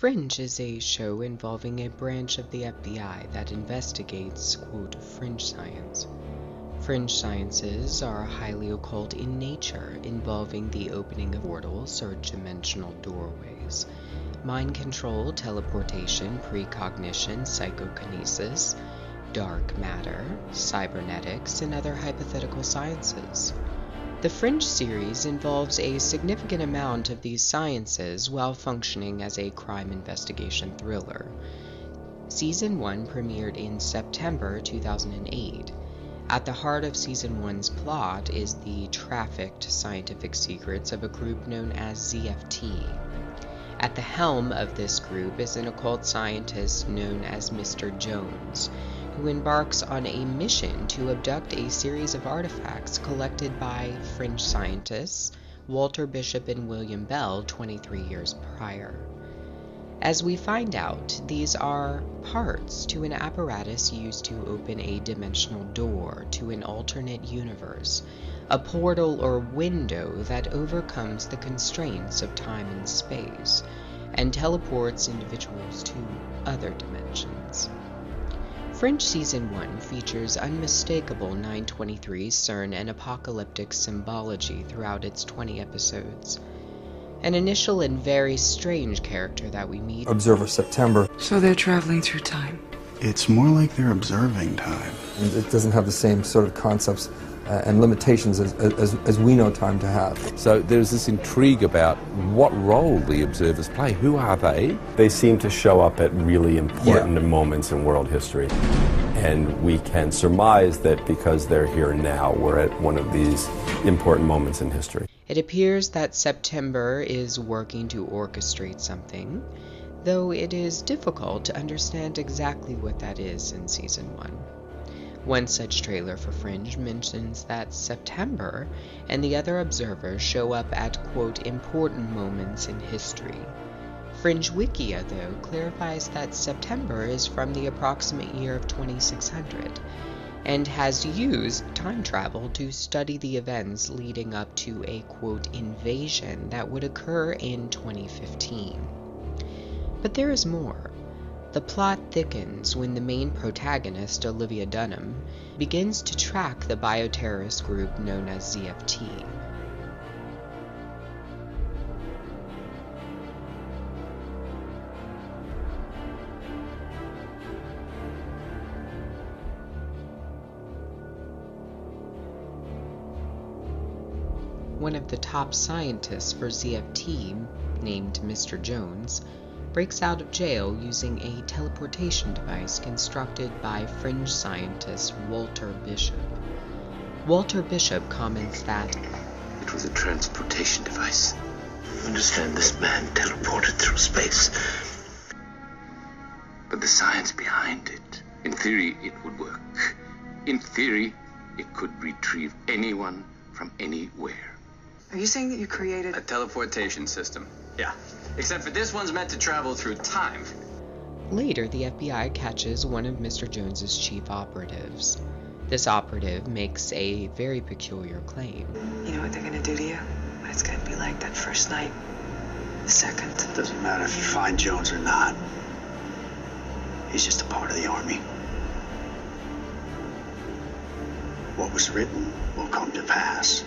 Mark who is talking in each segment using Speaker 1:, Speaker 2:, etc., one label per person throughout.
Speaker 1: Fringe is a show involving a branch of the FBI that investigates, quote, fringe science. Fringe sciences are highly occult in nature, involving the opening of portals or dimensional doorways, mind control, teleportation, precognition, psychokinesis, dark matter, cybernetics, and other hypothetical sciences. The Fringe series involves a significant amount of these sciences while functioning as a crime investigation thriller. Season 1 premiered in September 2008. At the heart of Season 1's plot is the trafficked scientific secrets of a group known as ZFT. At the helm of this group is an occult scientist known as Mr. Jones, who embarks on a mission to abduct a series of artifacts collected by Fringe scientists Walter Bishop and William Bell 23 years prior. As we find out, these are parts to an apparatus used to open a dimensional door to an alternate universe, a portal or window that overcomes the constraints of time and space, and teleports individuals to other dimensions. Fringe Season 1 features unmistakable 923 CERN and apocalyptic symbology throughout its 20 episodes. An initial and very strange character that we meet,
Speaker 2: Observer September.
Speaker 3: So they're traveling through time.
Speaker 4: It's more like they're observing time.
Speaker 2: It doesn't have the same sort of concepts and limitations as we know time to have.
Speaker 5: So there's this intrigue about what role the observers play. Who are they?
Speaker 6: They seem to show up at really important moments in world history. And we can surmise that because they're here now, we're at one of these important moments in history.
Speaker 1: It appears that September is working to orchestrate something, though it is difficult to understand exactly what that is in Season 1. One such trailer for Fringe mentions that September and the other observers show up at, quote, important moments in history. Fringe Wikia, though, clarifies that September is from the approximate year of 2600, and has used time travel to study the events leading up to a, quote, invasion that would occur in 2015. But there is more. The plot thickens when the main protagonist, Olivia Dunham, begins to track the bioterrorist group known as ZFT. One of the top scientists for ZFT, named Mr. Jones, breaks out of jail using a teleportation device constructed by Fringe scientist Walter Bishop. Walter Bishop comments that
Speaker 7: it was a transportation device. Understand, this man teleported through space. But the science behind it, in theory, it would work. In theory, it could retrieve anyone from anywhere.
Speaker 3: Are you saying that you created
Speaker 8: a teleportation system? Yeah. Except for this one's meant to travel through time.
Speaker 1: Later, the FBI catches one of Mr. Jones's chief operatives. This operative makes a very peculiar claim.
Speaker 3: You know what they're gonna do to you? It's gonna be like that first night. The second.
Speaker 4: It doesn't matter if you find Jones or not. He's just a part of the army. What was written will come to pass.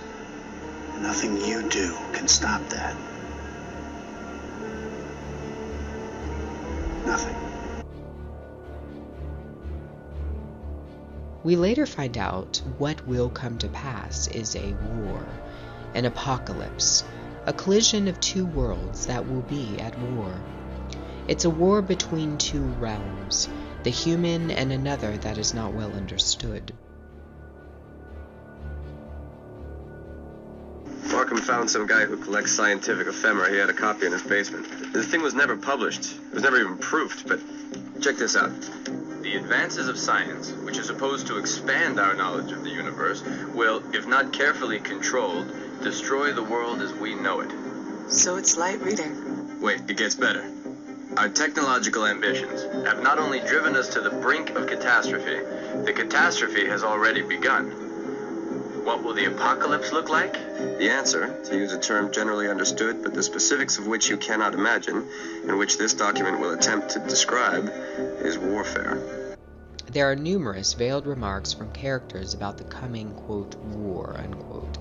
Speaker 4: Nothing you do can stop that. Nothing.
Speaker 1: We later find out what will come to pass is a war, an apocalypse, a collision of two worlds that will be at war. It's a war between two realms, the human and another that is not well understood.
Speaker 9: Markham found some guy who collects scientific ephemera. He had a copy in his basement. This thing was never published. It was never even proofed, but check this out. The advances of science, which is supposed to expand our knowledge of the universe, will, if not carefully controlled, destroy the world as we know it.
Speaker 3: So it's light reading.
Speaker 9: Wait, it gets better. Our technological ambitions have not only driven us to the brink of catastrophe, the catastrophe has already begun. What will the apocalypse look like? The answer, to use a term generally understood, but the specifics of which you cannot imagine, and which this document will attempt to describe, is warfare.
Speaker 1: There are numerous veiled remarks from characters about the coming, quote, war, unquote.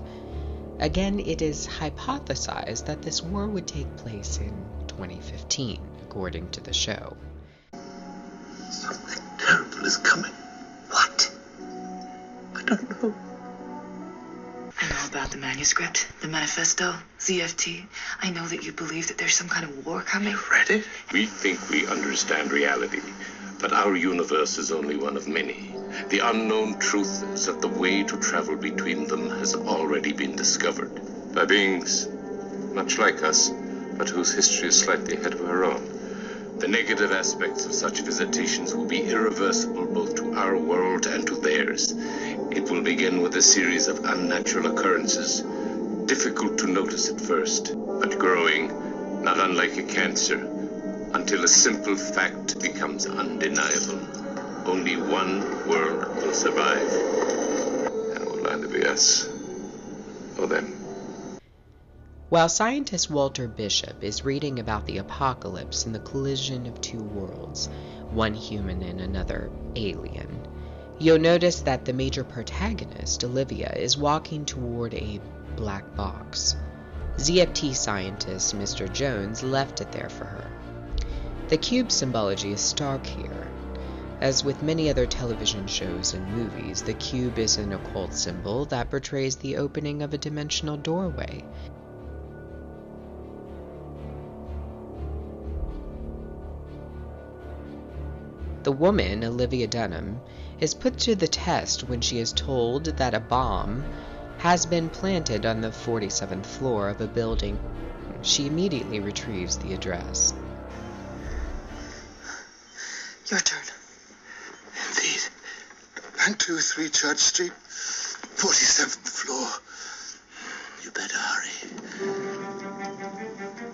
Speaker 1: Again, it is hypothesized that this war would take place in 2015, according to the show.
Speaker 4: Something terrible is coming. What? I don't know.
Speaker 3: I know about the manuscript, the manifesto, ZFT. I know that you believe that there's some kind of war coming.
Speaker 4: You read it?
Speaker 7: We think we understand reality, but our universe is only one of many. The unknown truth is that the way to travel between them has already been discovered by beings much like us, but whose history is slightly ahead of our own. The negative aspects of such visitations will be irreversible both to our world and to theirs. It will begin with a series of unnatural occurrences, difficult to notice at first, but growing, not unlike a cancer, until a simple fact becomes undeniable. Only one world will survive, and it will either be us or them.
Speaker 1: While scientist Walter Bishop is reading about the apocalypse and the collision of two worlds, one human and another alien, you'll notice that the major protagonist, Olivia, is walking toward a black box. ZFT scientist Mr. Jones left it there for her. The cube symbology is stark here. As with many other television shows and movies, the cube is an occult symbol that portrays the opening of a dimensional doorway. The woman, Olivia Dunham, is put to the test when she is told that a bomb has been planted on the 47th floor of a building. She immediately retrieves the address.
Speaker 3: Your turn.
Speaker 4: Indeed. 923 Church Street, 47th floor. You better hurry.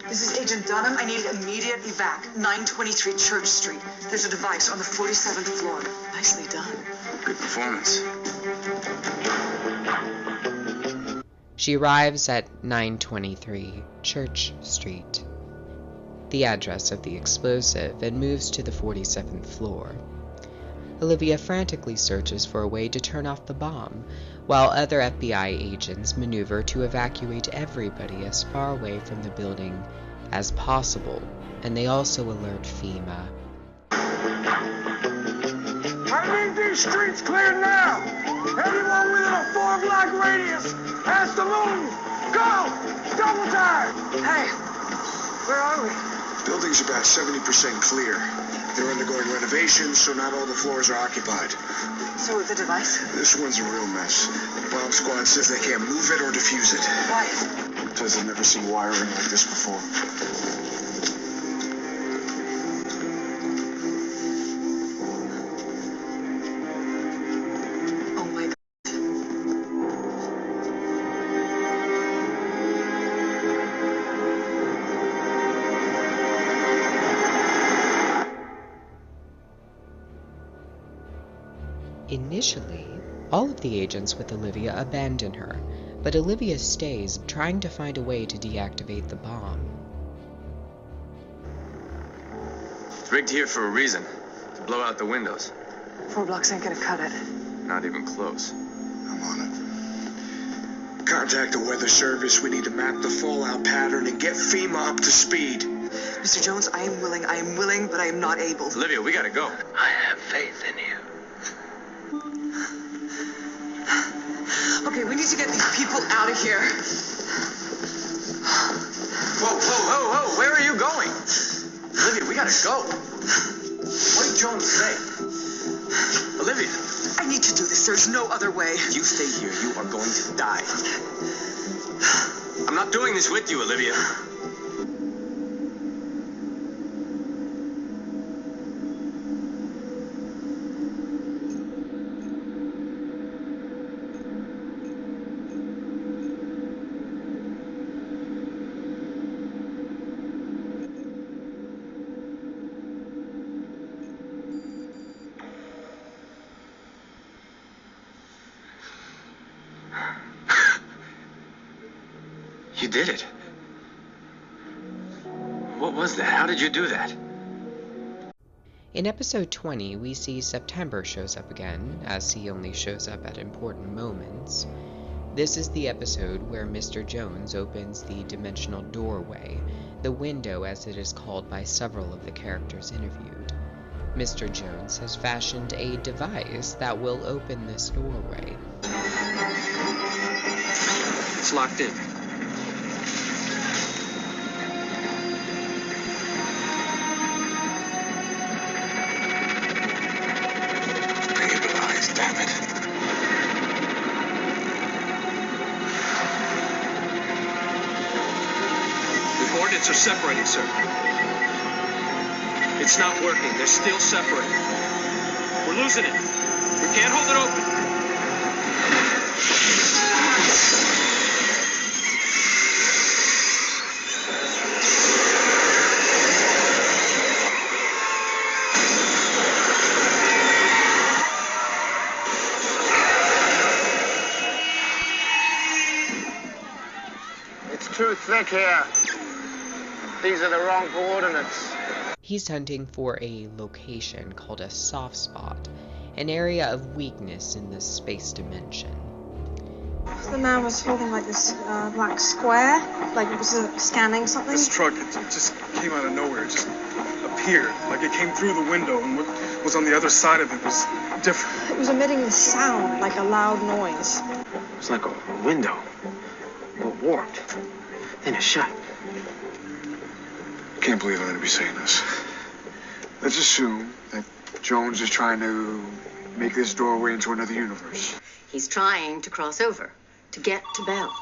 Speaker 3: This is Agent Dunham. I need immediate evac. 923 Church Street. There's a device on the 47th floor. Nicely done.
Speaker 9: Good performance.
Speaker 1: She arrives at 923 Church Street, the address of the explosive, and moves to the 47th floor. Olivia frantically searches for a way to turn off the bomb, while other FBI agents maneuver to evacuate everybody as far away from the building as possible, and they also alert FEMA.
Speaker 10: I need these streets cleared now! Anyone within a 4-block radius has to move! Go! Double time!
Speaker 3: Hey, where are we?
Speaker 10: Building's about 70% clear. They're undergoing renovations, so not all the floors are occupied.
Speaker 3: So the device?
Speaker 10: This one's a real mess. The bomb squad says they can't move it or defuse it.
Speaker 3: Why?
Speaker 10: Because they've never seen wiring like this before.
Speaker 3: Oh my God.
Speaker 1: Initially, all of the agents with Olivia abandon her, but Olivia stays, trying to find a way to deactivate the bomb.
Speaker 9: It's rigged here for a reason. To blow out the windows.
Speaker 3: 4 blocks ain't gonna cut it.
Speaker 9: Not even close.
Speaker 10: I'm on it. Contact the weather service. We need to map the fallout pattern and get FEMA up to speed.
Speaker 3: Mr. Jones, I am willing, but I am not able.
Speaker 9: Olivia, we gotta go.
Speaker 4: I have faith in you.
Speaker 3: Okay, we need to get these people out of here.
Speaker 9: Whoa, where are you going? Olivia, we gotta go. What did Jones say? Olivia.
Speaker 3: I need to do this. There's no other way.
Speaker 9: If you stay here, you are going to die. I'm not doing this with you, Olivia. did it. What was that? How did you do that?
Speaker 1: In episode 20, we see September shows up again, as he only shows up at important moments. This is the episode where Mr. Jones opens the dimensional doorway, the window as it is called by several of the characters interviewed. Mr. Jones has fashioned a device that will open this doorway.
Speaker 9: It's locked in.
Speaker 10: Stabilize, damn it.
Speaker 11: The coordinates are separating, sir. It's not working. They're still separating. We're losing it. We can't hold it open.
Speaker 10: It's too thick here. These are the wrong coordinates.
Speaker 1: He's hunting for a location called a soft spot, an area of weakness in the space dimension.
Speaker 12: The man was holding like this black square, like it was scanning something.
Speaker 13: This truck, it just came out of nowhere. It just appeared, like it came through the window, and what was on the other side of it was different.
Speaker 12: It was emitting this sound, like a loud noise.
Speaker 9: It was like a window, but warped, then it shut.
Speaker 13: Can't believe I'm going to be saying this. Let's assume that Jones is trying to make this doorway into another universe.
Speaker 14: He's trying to cross over, to get to Bell.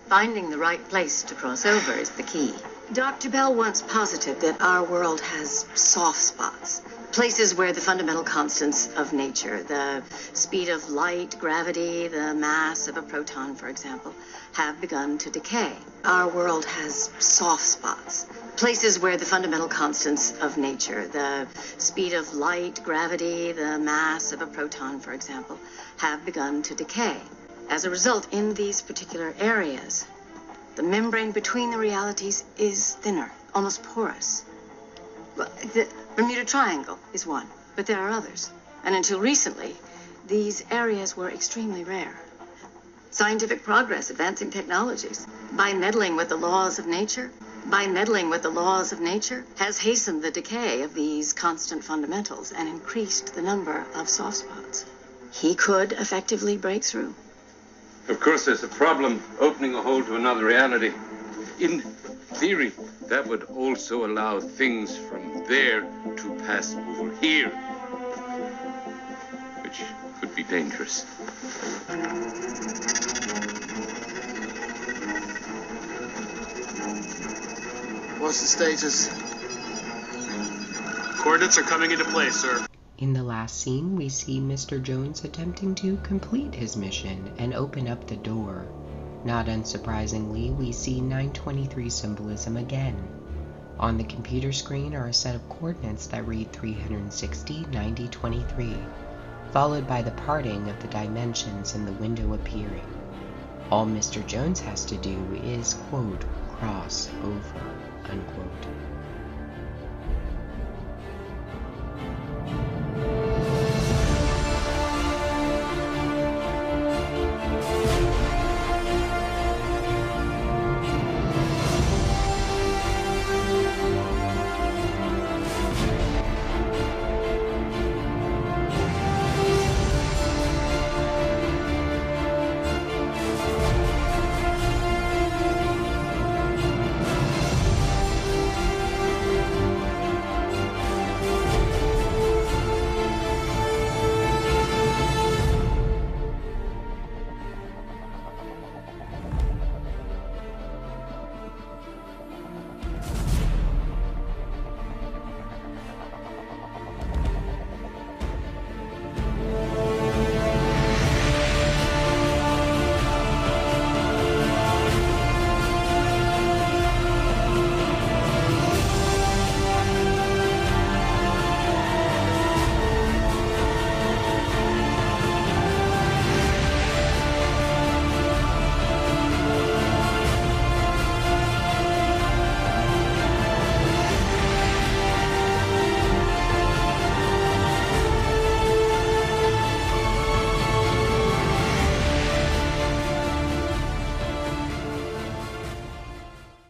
Speaker 14: Finding the right place to cross over is the key. Dr. Bell once posited that our world has soft spots, places where the fundamental constants of nature, the speed of light, gravity, the mass of a proton, for example, have begun to decay. Our world has soft spots, places where the fundamental constants of nature, the speed of light, gravity, the mass of a proton, for example, have begun to decay. As a result, in these particular areas, the membrane between the realities is thinner, almost porous. The Bermuda Triangle is one, but there are others. And until recently, these areas were extremely rare. Scientific progress, advancing technologies, by meddling with the laws of nature, has hastened the decay of these constant fundamentals and increased the number of soft spots. He could effectively break through.
Speaker 7: Of course, there's a problem opening a hole to another reality. In theory, that would also allow things from there to pass over here, which could be dangerous.
Speaker 10: What's the status?
Speaker 11: Coordinates are coming into place, sir.
Speaker 1: In the last scene, we see Mr. Jones attempting to complete his mission and open up the door. Not unsurprisingly, we see 923 symbolism again. On the computer screen are a set of coordinates that read 360, 90, 23, followed by the parting of the dimensions and the window appearing. All Mr. Jones has to do is, quote, cross over, unquote.